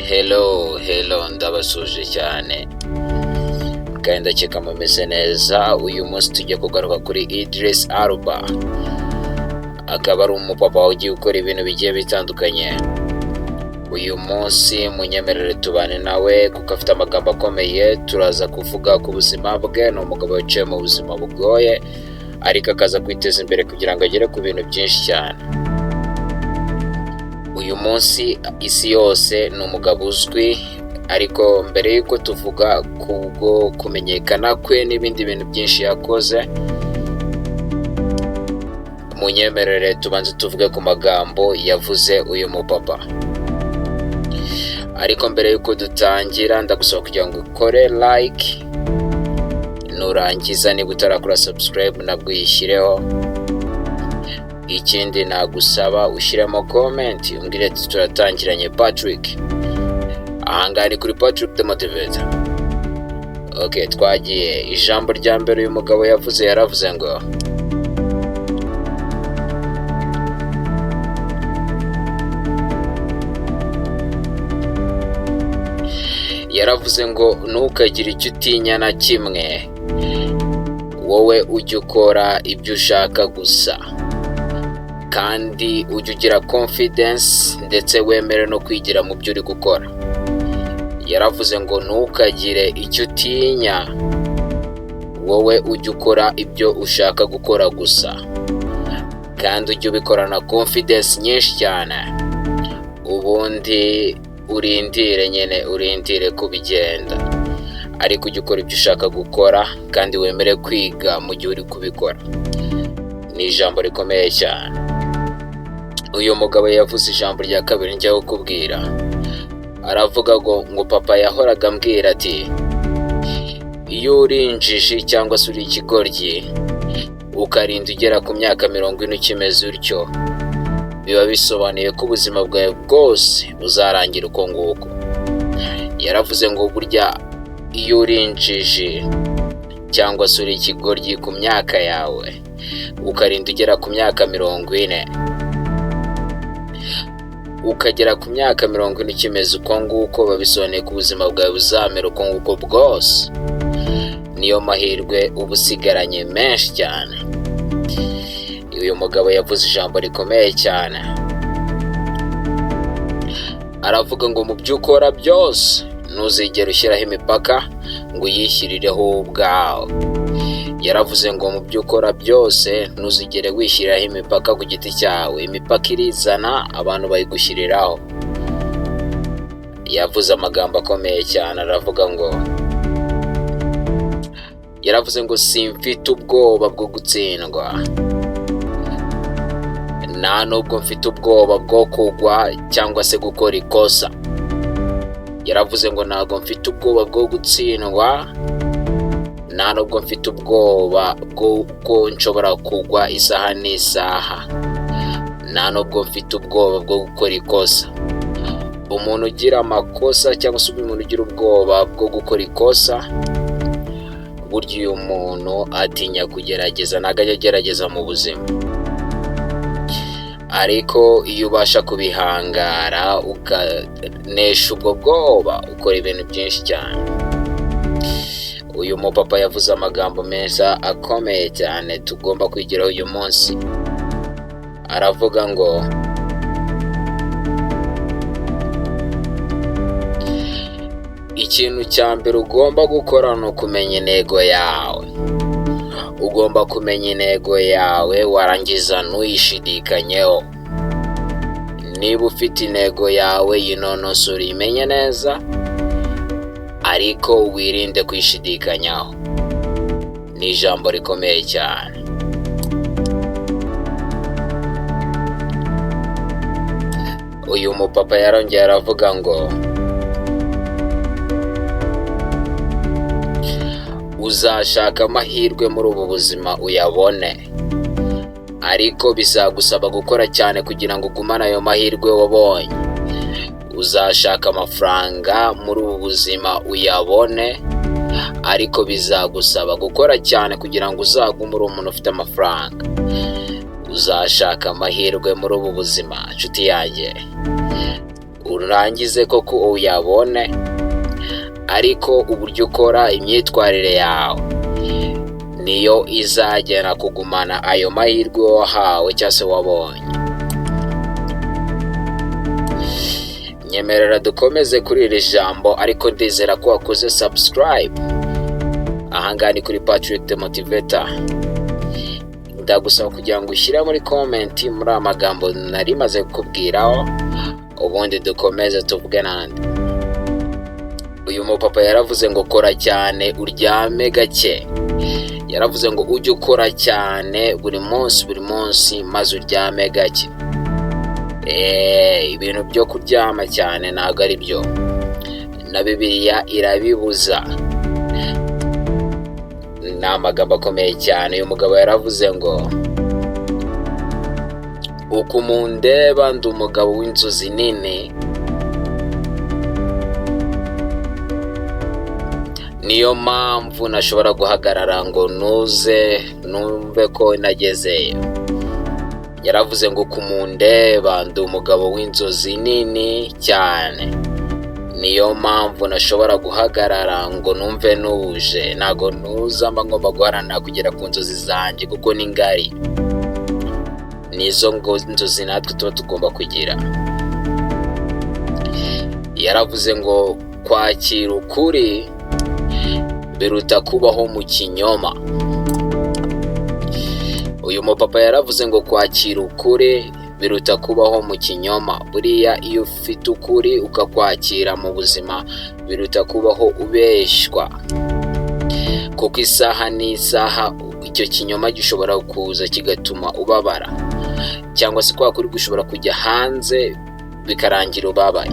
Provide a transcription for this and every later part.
Hello ndabasuje cyane kandi ndakeka mumeze neza. Uyu munsi tujye kugaruka kuri Idris Elba, akaba ari umupapa ugiye gukora ibintu bigiye bitandukanye. Uyu munsi munyemerere tubane nawe kuko afite amagambo akomeye. Turaza kuvuga ku buzima bwe. Ni umugabo wicaye mu buzima bugoye ariko akaza kwiteza imbere kugira ngo agere ku bintu byinshi cyane. Uyu munsi isi yose ni umugabo uzwi, ariko mbere y'uko tuvuga kubwo kumenyekana kwe n'ibindi bintu byinshi yakoze, munyemerere tubanze tuvuge ku magambo yavuze uyu mupapa. Ariko mbere y'uko dutangira ndagusaba kugira ngo ukore like, nurangiza niba utarakora subscribe nabwo uyishyireho. Ikindi nagusaba ushyiremo comment umbwire ati turatangiranye Patrick. Ahangaha ni kuri Patrick the Motivator. Okay, twagiye. Ijambo rya mbere uyu mugabo yavuze, yaravuze ngo ntukagire icyo utinya na kimwe, wowe ujye ukora ibyo ushaka gusa, kandi ujye ugira confidence ndetse wemere no kwigira mu byo uri gukora. Yaravuze ngo ntukagire icyo utinya, wowe ujye ukora ibyo ushaka gukora gusa, kandi ujye ubikorana confidence nyinshi cyane. Ubundi urindire kubigenda, ariko ujye ukora ibyo ushaka gukora kandi wemere kwiga mu gihe uri kubikora. Ni ijambo rikomeye cyane. Uyu mugabo yavuze ijambo rya kabiri njya kukubwira. Aravuga ngo papa yahoraga ambwira ati, iyo uri injiji cyangwa se uri ikigoryi ukarinda ugera ku myaka 40 ukimeze utyo, biba bisobanuye ko ubuzima bwawe bwose buzarangira uko nguko. Yaravuze ngo burya iyo uri injiji cyangwa se uri ikigoryi ku myaka yawe ukarinda ugera ku myaka 40, ukagera ku myaka 40 ukimeze uko nguko, babisobanuye ko ubuzima bwawe buzamera uko nguko bwose. Niyo mahirwe uba usigaranye menshi cyane. Uyu mugabo yavuze ijambo rikomeye cyane. Aravuga ngo mu byo ukora byose ntuzigere ushyiraho imipaka ngo uyishyirireho ubwawe. Yaravuze ngo mu byo ukora byose ntuzigere wishyiriraho imipaka ku giti cyawe. Imipaka irizana, abantu bayigushyiriraho. Yavuze amagambo akomeye cyane. Yaravuze ngo simfite ubwoba bwo gutsindwa, nta nubwo mfite ubwoba bwo kugwa cyangwa se gukora ikosa. Yaravuze ngo ntabwo mfite ubwoba bwo gutsindwa, nta nubwo mfite ubwoba bwo nshobora kugwa isaha n'isaha, nta nubwo mfite ubwoba bwo gukora ikosa. Umuntu ugira amakosa cyangwa se umuntu ugira ubwoba bwo gukora ikosa, burya uyu muntu atinya kugerageza, ntabwo ajya agerageza mu buzima. Ariko iyo ubasha kubihangara ukanesha ubwo bwoba, ukora ibintu byinshi cyane. Uyu mupapa yavuze amagambo meza akomeye cyane tugomba kwigiraho uyu munsi. Aravuga ngo ikintu cya mbere ugomba gukora ni ukumenya intego yawe. Ugomba kumenya intego yawe, warangiza ntuyishidikanyeho. Niba ufite intego yawe yinonosore uyimenye neza, ariko wirinde kwishidikanyaho. Ni ijambo rikomeye cyane. Uyu mupapa yarongeye aravuga ngo uzashaka amahirwe muri ubu buzima uyabone, ariko bizagusaba gukora cyane kugira ngo ugumane ayo mahirwe wabonye. Uzashaka amafaranga muri ubu buzima uyabone, ariko bizagusaba gukora cyane kugira ngo uzagume uri umuntu ufite amafaranga. uzashaka amahirwe muri ubu buzima nshuti yanjye, urangize koko uyabone, ariko uburyo ukora, imyitwarire yawe niyo izagera kugumana ayo mahirwe wahawe cyangwa se wabonye. Nyemerera dukomeze kuri iri jambo, ariko ndizera ko wakoze subscribe. Ahangaha ni kuri Patrick the Motivator. Ndagusaba kugira ngo ushyire muri comment muri amagambo nari maze kukubwiraho, ubundi dukomeze tuvuge n'andi. Uyu mupapa yaravuze ngo kora cyane uryame gake. Yaravuze ngo ujye ukora cyane buri munsi maze uryame gake. Ibintu byo kuryama cyane ntabwo ari byo, na Bibiliya irabibuza. Ni amagambo akomeye cyane. Uyu mugabo yaravuze ngo uko mundeba ndi umugabo w'inzozi nini, niyo mpamvu nashobora guhagarara ngo nuze numve ko nagezeyo. Yaravuze ngo uko mundeba ndi umugabo w'inzozi nini cyane, niyo mpamvu nashobora guhagarara ngo numve nuje. Ntago nuza mba ngomba guharanira kugera ku nzozi zanjye kuko ni ngari. Nizo nzozi natwe tuba tugomba kugira. Yaravuze ngo kwakira ukuri biruta kubaho mu kinyoma. Uyu mupapa yaravuze ngo kwakira ukuri biruta kubaho mu kinyoma. Buriya iyo ufite ukuri ukakwakira mu buzima biruta kubaho ubeshywa, kuko isaha n'isaha icyo kinyoma gishobora kuza kigatuma ubabara, cyangwa se kwa kuri gushobora kujya hanze bikarangira ubabaye.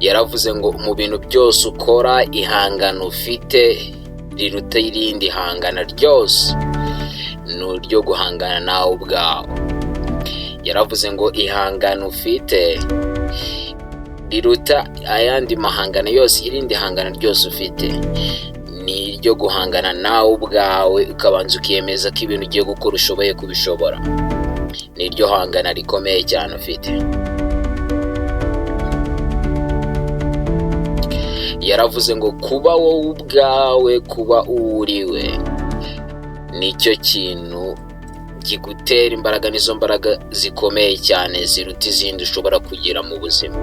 Yaravuze ngo mu bintu byose ukora, ihangano ufite riruta irindi hangana ryose, ni uryo guhangana nawe ubwawe. Yaravuze ngo ihangano ufite riruta ayandi mahangano yose, irindi hangana ryose ufite ni iryo guhangana nawe ubwawe, ukabanza ukiyemeza ko ibintu ugiye gukora ushoboye kubishobora. Ni iryo hangana rikomeye cyane ufite. Yaravuze ngo kuba wowe ubwawe, kuba uriwe, nicyo kintu gigutera imbaraga. Nizo mbaraga zikomeye cyane ziruta izindi ushobora kugira mu buzima.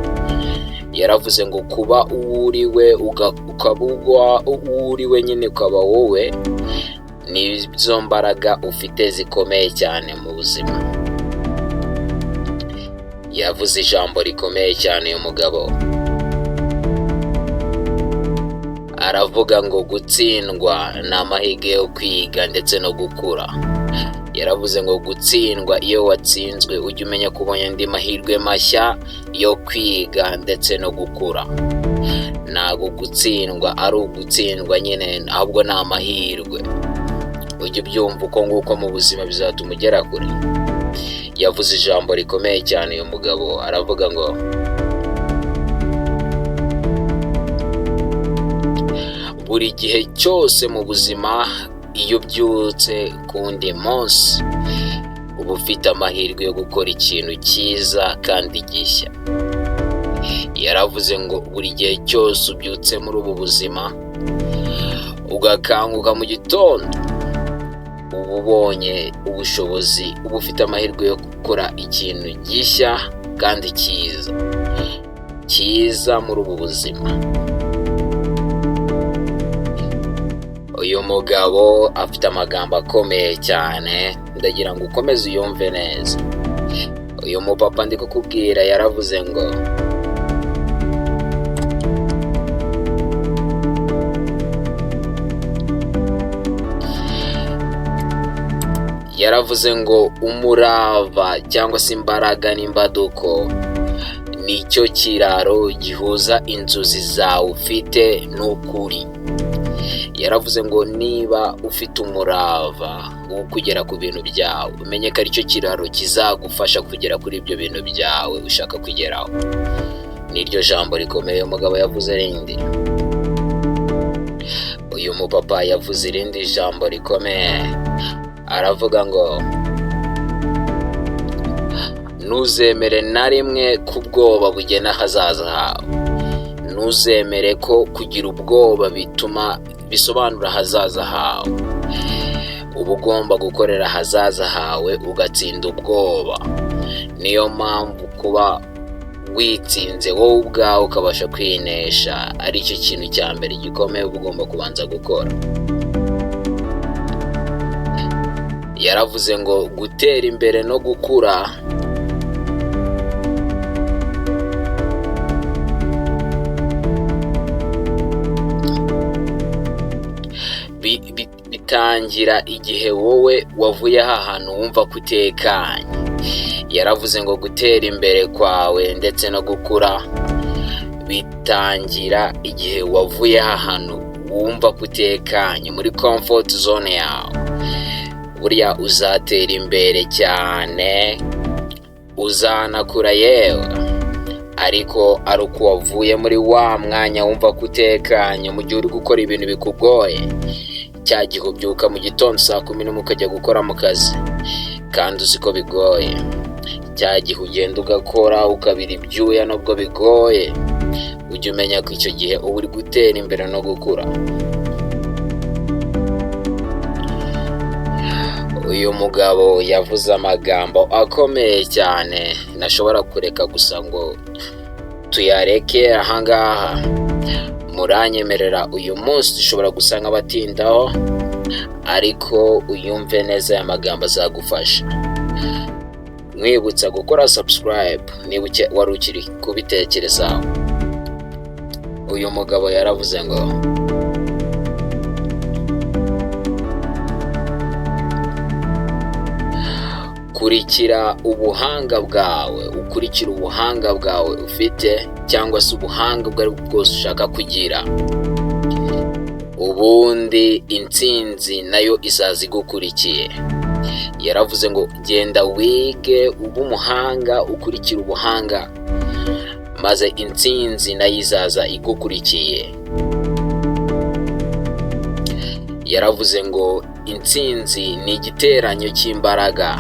Yaravuze ngo kuba uriwe, ukaba uriwe nyine, ukaba wowe, nizo mbaraga ufite zikomeye cyane mu buzima. Yavuze ijambo rikomeye cyane uyu mugabo. Aravuga ngo gutsindwa ni amahirwe yo kwiga ndetse no gukura. Yaravuze ngo gutsindwa, iyo watsinzwe ujye umenya ko ubonye andi mahirwe mashya yo kwiga ndetse no gukura. Ntabwo gutsindwa ari ugutsindwa nyine, ahubwo ni amahirwe. Ujye ubyumva uko nguko mu buzima bizatuma ugera kure. Yavuze ijambo rikomeye cyane uyu mugabo. Aravuga ngo buri gihe cyose mu buzima, iyo ubyutse ku wundi munsi, uba ufite amahirwe yo gukora ikintu cyiza kandi gishya. Yaravuze ngo buri gihe cyose ubyutse muri ubu buzima, ugakanguka mu gitondo, uba ubonye ubushobozi, uba ufite amahirwe yo gukora ikintu gishya kandi cyiza muri ubu buzima. Uyu mugabo afite amagambo akomeye cyane, ndagira ngo ukomeze uyumve neza. Uyu mupapa ndi kukubwira yaravuze ngo umurava cyangwa se imbaraga n'imbaduko nicyo kiraro gihuza inzozi zawe ufite n'ukuri. Yaravuze ngo niba ufite umurava wo kugera ku bintu byawe, umenye ko aricyo kiraro kizagufasha kugera kuri ibyo bintu byawe ushaka kugeraho. Niryo jambo rikomeye umugabo yavuze rindi. Uyu mupapa yavuze irindi jambo rikomeye. Aravuga ngo ntuzemere na rimwe ko ubwoba bugena ahazaza hawe. Ntuzemere ko kugira ubwoba bisobanura ahazaza hawe. Uba ugomba gukorera ahazaza hawe ugatsinda ubwoba. Niyo mpamvu kuba witsinze wowe ubwawe ukabasha kwinesha ari cyo kintu cya mbere gikomeye uba ugomba kubanza gukora. Yaravuze ngo gutera imbere no gukura bitangira igihe wowe wavuye ahantu wumva ko utekanye. Yaravuze ngo gutera imbere kwawe ndetse no gukura bitangira igihe wavuye ahantu wumva ko utekanye muri comfort zone yawe. Buriya uzatera imbere cyane, uzanakura yewe, ariko ari uko wavuye muri wa mwanya wumva ko utekanye mu gihe uri gukora ibintu bikugoye. Cya gihe ubyuka mu gitondo saa 10 ukajya gukora mu kazi kandi uzi ko bigoye. Cya gihe ugenda ugakora ukabira ibyuya nubwo bigoye. Ujye umenya ko icyo gihe uba uri gutera imbere no gukura. Uyu mugabo yavuze amagambo akomeye cyane nashobora kureka gusa ngo tuyareke ahangaha. Muranyemerera uyu munsi dushobora gusanga batindaho, ariko uyumve neza aya magambo azagufasha. Mwibutsa gukora subscribe niba wari ukiri kubitekerezaho. Uyu mugabo yaravuze ngo kurikira ubuhanga bwawe, ukurikira ubuhanga bwawe ufite cyangwa se ubuhanga ubwo ari bwose ushaka kugira, ubundi intsinzi nayo izaza igukurikiye. Yaravuze ngo genda wige ube umuhanga, ukurikira ubuhanga, maze intsinzi nayo izaza igukurikiye. Yaravuze ngo intsinzi ni igiteranyo cy'imbaraga.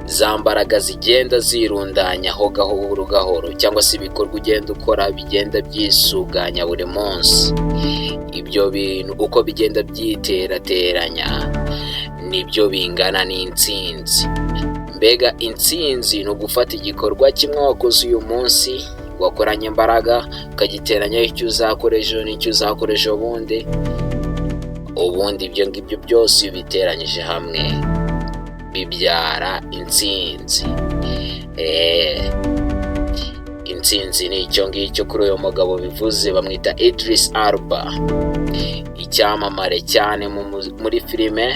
Za mbaraga zigenda zirundanyaho gahoro gahoro, cyangwa se ibikorwa ugenda ukora bigenda byisuganya buri munsi. Ibyo bintu uko bigenda byiterateranya nibyo bingana n'intsinzi. Mbega intsinzi ni ugufata igikorwa kimwe wakoze uyu munsi, wakoranye imbaraga, ukagiteranyaho icyo uzakora ejo n'icyo uzakora ejo ubundi ibyo ngibyo byose biteranyije hamwe bibyara intsinzi. Intsinzi ni icyo ngicyo kuri uyu mugabo bivuze. Bamwita Idris Elba, icyamamare cyane muri filime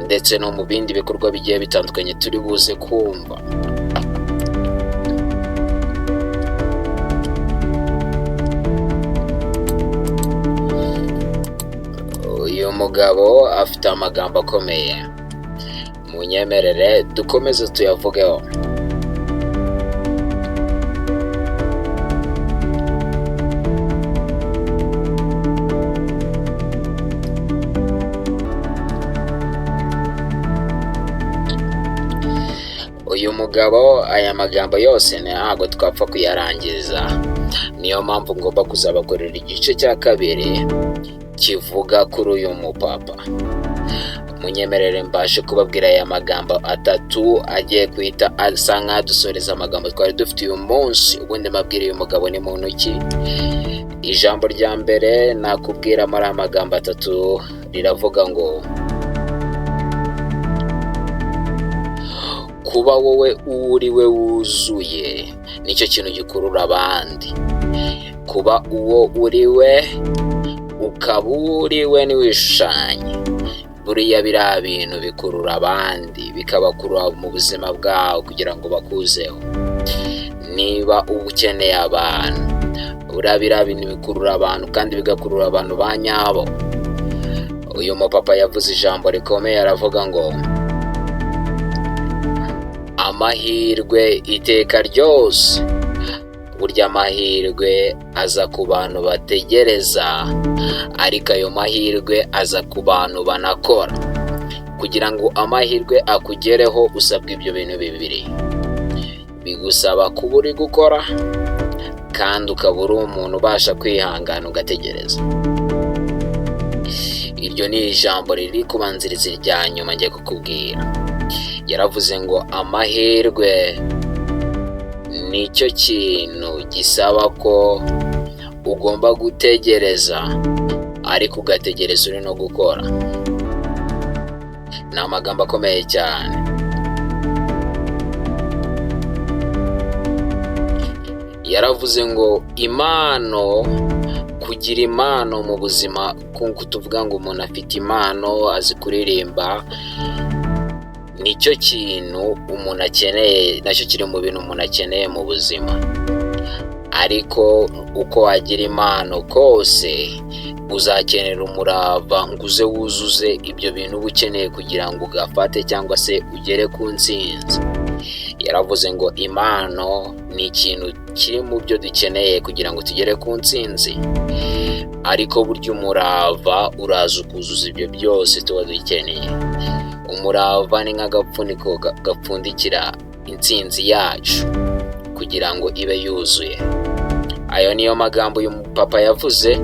ndetse no mu bindi bikorwa bigiye bitandukanye turi buze kumva. Uyu mugabo afite amagambo akomeye. Munyemerere dukomeze tuyavugeho. Uyu mugabo aya magambo yose ntabwo twapfa kuyarangiza. Niyo mpamvu ngomba kuzabakorera igice cya kabiri kivuga kuri uyu mupapa. Munyemerere mbashe kubabwira aya magambo atatu agiye guhita asa nk'adusoreza amagambo twari dufite uyu munsi. Ubundi mabwira uyu mugabo ni muntu ki. Ijambo rya mbere nakubwira muri aya magambo atatu riravuga ngo kuba wowe uriwe wuzuye nicyo kintu gikurura abandi. Kuba uwo uriwe ukaba uriwe ntiwishushanye, buriya biriya bintu bikurura abandi, bikabakurura mu buzima bwawe kugira ngo bakuzeho. Niba uba ukeneye abantu, biriya bintu bikurura abantu kandi bigakurura abantu ba nyabo. Uyu mupapa yavuze ijambo rikomeye, aravuga ngo amahirwe iteka ryose. Burya amahirwe aza ku bantu bategereza, ariko ayo mahirwe aza ku bantu banakora. Kugira ngo amahirwe akugereho usabwa ibyo bintu bibiri. bigusaba kuba uri gukora kandi ukaba uri umuntu ubasha kwihangana ugategereza. Iryo ni ijambo riri kubanziriza irya nyuma ngiye kukubwira. Yaravuze ngo amahirwe nicyo kintu gisaba ko ugomba gutegereza ariko ugategereza uri no gukora. Ni amagambo akomeye cyane. Yaravuze ngo kugira impano mu buzima, kuko tuvuga ngo umuntu afite impano, azi kuririmba, nicyo kintu umuntu akeneye, nacyo kiri mu bintu umuntu akeneye mu buzima. Ariko uko wagira impano kose uzakenera umurava ngo uze wuzuze ibyo bintu uba ukeneye kugira ngo ugafate cyangwa se ugere ku ntsinzi. Yaravuze ngo impano ni ikintu kiri mu byo dukeneye kugira ngo tugere ku ntsinzi, ariko burya umurava uraza ukuzuza ibyo byose tuba dukeneye. Umurava ni nk'agapfuniko gapfundikira intsinzi yacu kugira ngo ibe yuzuye. Ayo niyo magambo uyu papa yavuze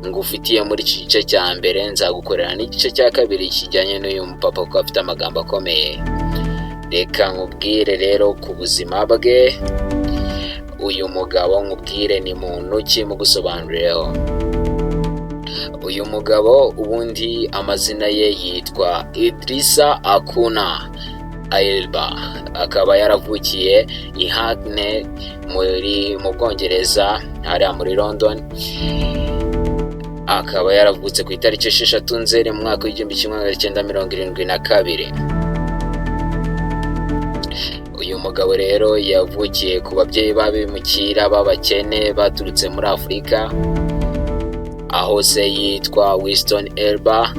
ngo ufitiye muri iki gice cya mbere. Nzagukorera n'igice cya kabiri kijyanye n'uyu papa kuko afite amagambo akomeye. Reka nkubwire rero ku buzima bwe. Uyu mugabo nkubwire ni muntu ki mugusobanurireho. Uyu mugabo ubundi amazina ye yitwa Idrissa Akuna Elba. Akaba yaravukiye i Hackney mu Bwongereza, hariya muri London. Akaba yaravutse ku itariki 6 Nzeri mu mwaka w'1972. Uyu mugabo rero yavukiye ku babyeyi b'abimukira b'abakene baturutse muri Afurika, aho se yitwa Winston Elba.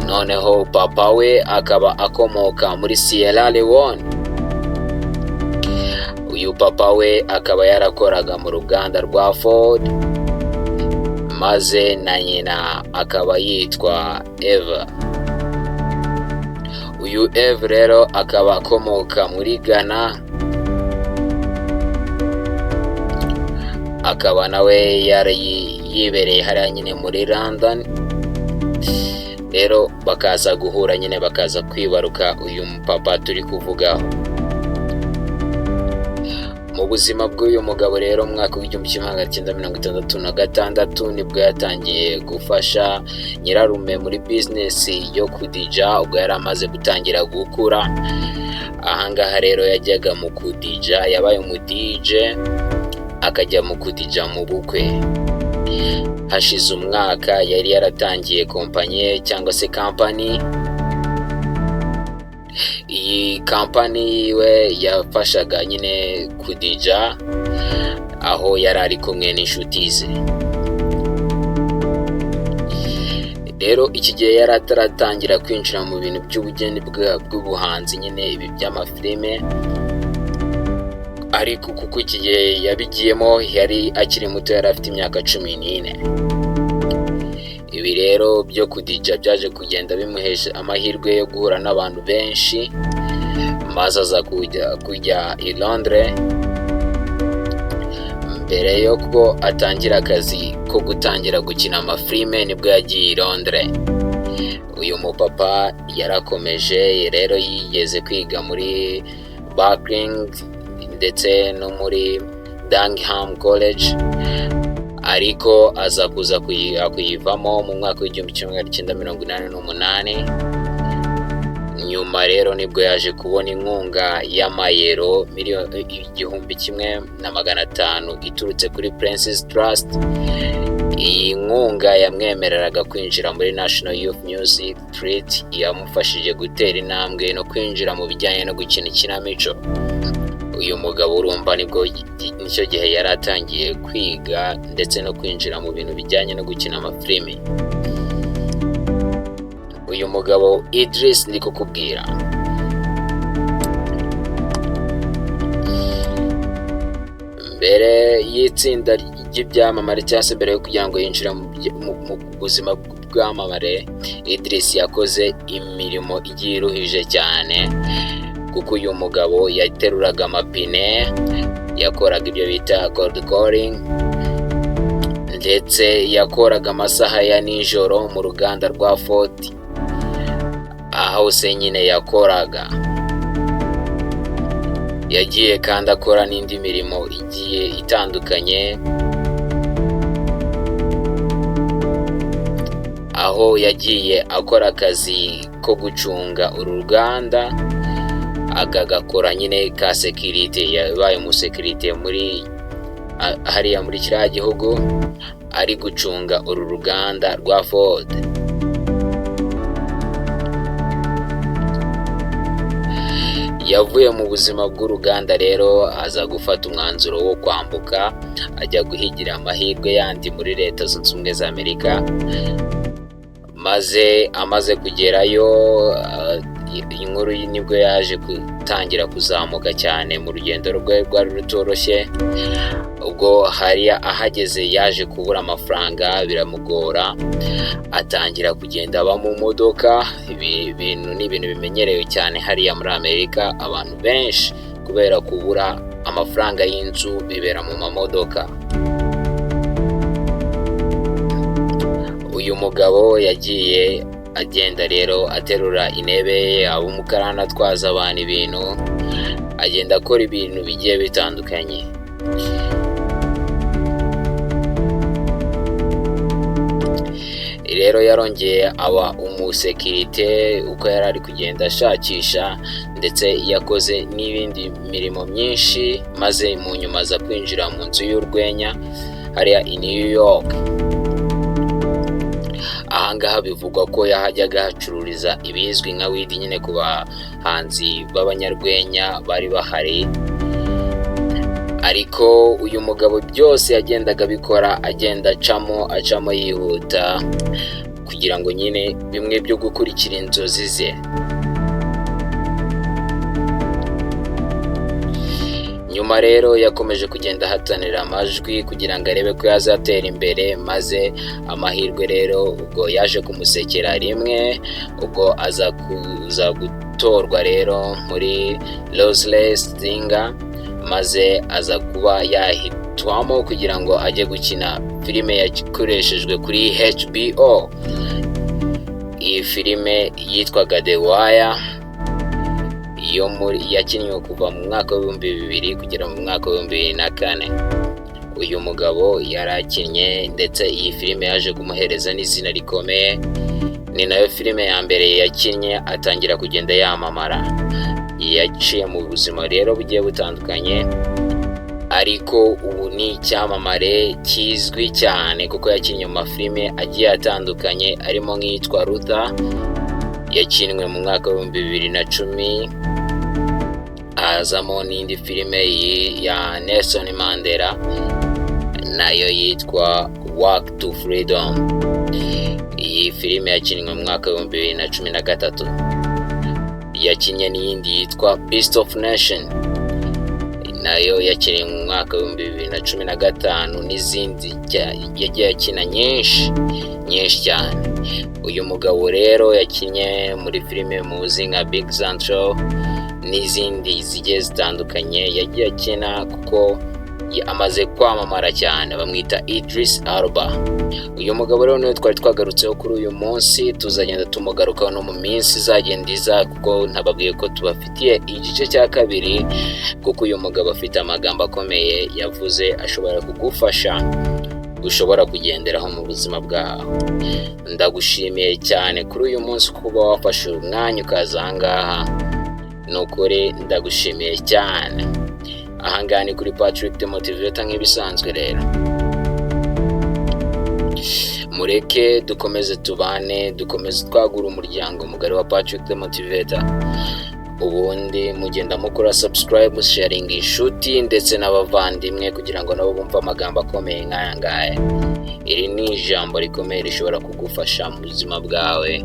Noneho papa we akaba akomoka muri Sierra Leone. Uyu papa we akaba yarakoraga mu ruganda rwa Ford, maze na nyina akaba yitwa Eva. Uyu Eva rero akaba akomoka muri Ghana, akaba nawe yari yibereye hariya nyine muri London. Rero bakaza guhura nyine bakaza kwibaruka uyu papa turi kuvugaho. Mu buzima bw'uyu mugabo rero mu mwaka w'1966 nibwo yatangiye gufasha nyirarume muri business yo kudija, ubwo yari amaze gutangira gukura. Ahangaha rero yajyaga mu kudija, yabaye umu DJ akajya mu kudija mu bukwe. Hashize umwaka yari yaratangiye kompanyi cyangwa se company. Iyi company we yafashaga nyine kudija aho yari ari kumwe n'inshuti ze. Rero iki gihe yari ataratangira kwinjira mu bintu by'ubugeni bw'ubuhanzi nyine ibi by'amafilime, ariko kuko iki gihe yabigiyemo yari akiri muto, yari afite imyaka 14. Ibi rero byo kudija byaje kugenda bimuhesha amahirwe yo guhura n'abantu benshi, maze aza kujya i Londres. Mbere yo ko atangira akazi ko gutangira gukina amafilime nibwo yagiye i Londres. Uyu mupapa yarakomeje rero, yigeze kwiga muri Barking ndetse no muri Dunham College, ariko aza kuza kuyivamo mu mwaka w'1988. Nyuma rero nibwo yaje kubona inkunga y'amayero $1,500 iturutse kuri Prince's Trust. Iyi nkunga yamwemereraga kwinjira muri National Youth Music Treat, yamufashije gutera intambwe no kwinjira mu bijyanye no gukina ikinamico. Uyu mugabo urumva nicyo gihe yari atangiye kwiga ndetse no kwinjira mu bintu bijyanye no gukina amafilime. Uyu mugabo Idris ndi kukubwira, mbere y'itsinda ry'ibyamamare cyangwa se mbere yo kugira ngo yinjira mu buzima bw'amamare, Idris yakoze imirimo igiye iruhije cyane. kuko uyu mugabo yateruraga amapine, yakoraga ibyo bita cold calling, ndetse yakoraga amasaha ya nijoro mu ruganda rwa Ford, aho se nyine yakoraga. Yagiye kandi akora n'indi mirimo igiye itandukanye, aho yagiye akora akazi ko gucunga uru ruganda, agakora nyine ka security, yabaye umusekirite muri hariya muri kiriya gihugu, ari gucunga uru ruganda rwa Ford. Yavuye mu buzima bw'uruganda rero aza gufata umwanzuro wo kwambuka ajya guhigira amahirwe yandi muri Leta Zunze Ubumwe za Amerika, maze amaze kugerayo inkuru nibwo yaje gutangira kuzamuka cyane mu rugendo rwe rwari rutoroshye. Ubwo hariya ahageze yaje kubura amafaranga biramugora, atangira kugenda aba mu modoka. Ibi bintu ni ibintu bimenyerewe cyane hariya muri Amerika, abantu benshi kubera kubura amafaranga y'inzu bibera mu mamodoka. Uyu mugabo yagiye agenda rero aterura intebe, umukarani atwaza abantu ibintu, agenda akora ibintu bigiye bitandukanye. Rero yarongeye aba umusekirite uko yari ari kugenda ashakisha, ndetse yakoze n'ibindi mirimo myinshi, maze mu nyuma aza kwinjira mu nzu y'urwenya hariya i New York. Ahangaha bivugwa ko yahajyaga hacururiza ibizwi nka weed nyine ku bahanzi b'abanyarwenya bari bahari. Ariko uyu mugabo byose yagendaga bikora, agenda acamo yihuta, kugira ngo nyine bimwe byo gukurikira inzozi ze. Nyuma rero yakomeje kugenda ahatanira amajwi kugira ngo arebe ko yazatera imbere, maze amahirwe rero ubwo yaje kumusekera rimwe, ubwo aza kuza gutorwa rero muri Lossless Singer, maze aza kuba yahitwamo kugira ngo ajye gukina filime yakoreshejwe kuri HBO. Iyi filime yitwaga The Wire, yakinnye kuva mu mwaka w'ibihumbi 2000 kugera mu mwaka w'ibihumbi 2004. Uyu mugabo yarakinnye, ndetse iyi filime yaje kumuhereza n'izina rikomeye. Ni nayo filime ya mbere yakinnye atangira kugenda yamamara. Yaciye mu buzima rero bugiye butandukanye, ariko ubu ni icyamamare kizwi cyane kuko yakinnye mu mafilime agiye atandukanye, arimo nk'iyitwa Luther, yakinwe mu mwaka w'ibihumbi 2010. Hazamo n'indi filime ya Nelson Mandela, nayo yitwa Walk to Freedom. Iyi filime yakinwe mu mwaka w'ibihumbi 2013. Yakinnye n'iyindi yitwa Beast of Nation, nayo yakinnye mu mwaka w'ibihumbi 2015, n'izindi yagiye akina nyinshi cyane. Uyu mugabo rero yakinnye muri filime muzi nka Big Central n'izindi zigiye zitandukanye yagiye akina, kuko amaze kwamamara cyane, bamwita Idris Elba. Uyu mugabo rero niwe twari twagarutseho kuri uyu munsi, tuzagenda tumugarukaho no mu minsi izagenda iza, kuko ntababwiye ko tubafitiye igice cya kabiri, kuko uyu mugabo afite amagambo akomeye yavuze ashobora kugufasha, ushobora kugenderaho mu buzima bwawe. Ndagushimiye cyane kuri uyu munsi kuba wafashe umwanya ukaza ahangaha, nukuri ndagushimiye cyane. Ahangaha ni kuri Patrick the Motivator nk'ibisanzwe. Rero mureke dukomeze tubane, dukomeze twagura umuryango mugari wa Patrick the Motivator. Ubundi mugenda mukora subscribe, sharing inshuti ndetse n'abavandimwe, kugira ngo nabo bumve amagambo akomeye nk'aya ngaya. Iri ni ijambo rikomeye rishobora kugufasha mu buzima bwawe,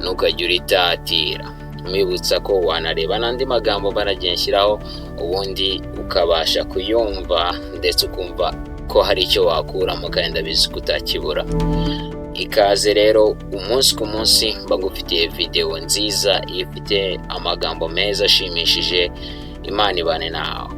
ntukajye uritatira. Mwibutsa ko wanareba n'andi magambo baragenshyiraho, ubundi ukabasha kuyumva ndetse ukumva ko hari icyo wakuramo, kandi ndabizi kutakibura. ikaze rero umunsi ku munsi mbagufitiye video nziza ifite amagambo meza ashimishije. Imana ibane nawe.